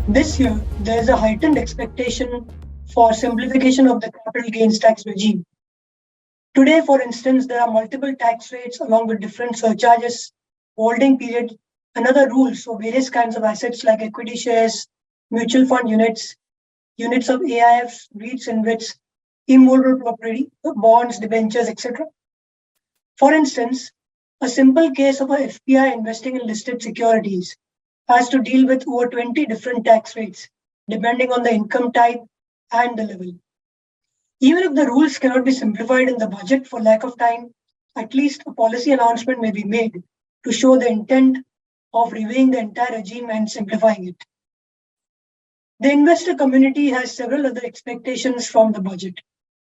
This year, there is a heightened expectation for simplification of the capital gains tax regime. Today, for instance, there are multiple tax rates along with different surcharges, holding period, and other rules for various kinds of assets like equity shares, mutual fund units, units of AIFs, REITs, InvITs, immovable property, bonds, debentures, etc. For instance, a simple case of a FPI investing in listed securities has to deal with over 20 different tax rates, depending on the income type and the level. Even if the rules cannot be simplified in the budget for lack of time, at least a policy announcement may be made to show the intent of reviewing the entire regime and simplifying it. The investor community has several other expectations from the budget.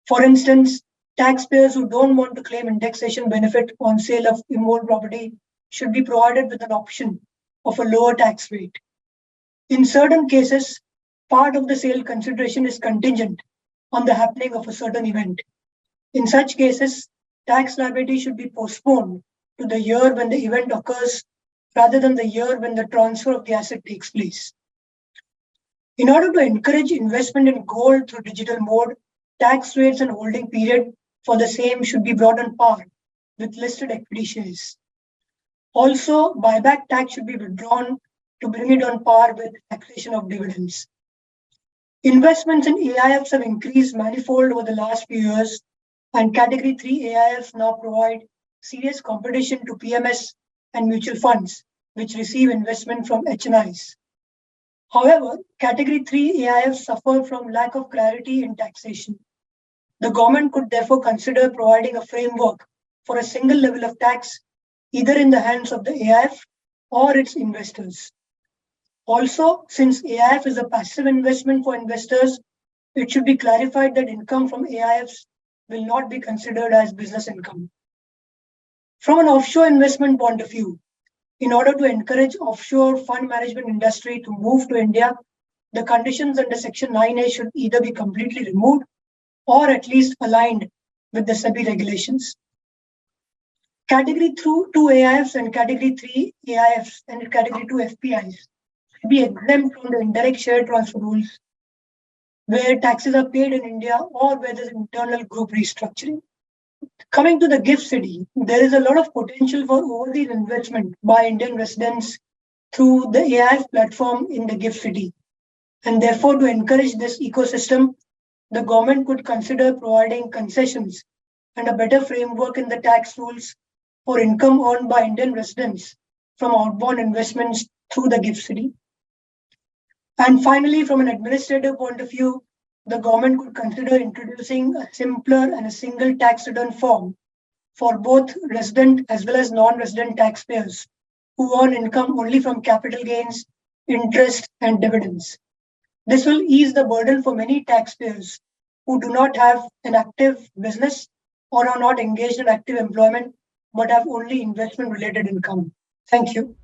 For instance, taxpayers who don't want to claim indexation benefit on sale of immovable property should be provided with an option of a lower tax rate. In certain cases, part of the sale consideration is contingent on the happening of a certain event. In such cases, tax liability should be postponed to the year when the event occurs rather than the year when the transfer of the asset takes place. In order to encourage investment in gold through digital mode, tax rates and holding period for the same should be brought on par with listed equity shares. Also, buyback tax should be withdrawn to bring it on par with taxation of dividends. Investments in AIFs have increased manifold over the last few years, and Category 3 AIFs now provide serious competition to PMS and mutual funds, which receive investment from HNIs. However, Category 3 AIFs suffer from lack of clarity in taxation. The government could therefore consider providing a framework for a single level of tax, either in the hands of the AIF or its investors. Also, since AIF is a passive investment for investors, it should be clarified that income from AIFs will not be considered as business income. From an offshore investment point of view, in order to encourage offshore fund management industry to move to India, the conditions under Section 9A should either be completely removed or at least aligned with the SEBI regulations. Category 2 AIFs and Category 3 AIFs and Category 2 FPIs should be exempt from the indirect share transfer rules where taxes are paid in India or where there's internal group restructuring. Coming to the gift city, there is a lot of potential for overseas investment by Indian residents through the AIF platform in the gift city. And therefore, to encourage this ecosystem, the government could consider providing concessions and a better framework in the tax rules for income earned by Indian residents from outbound investments through the gift city. And finally, from an administrative point of view, the government could consider introducing a simpler and a single tax return form for both resident as well as non-resident taxpayers who earn income only from capital gains, interest, and dividends. This will ease the burden for many taxpayers who do not have an active business or are not engaged in active employment but have only investment-related income. Thank you.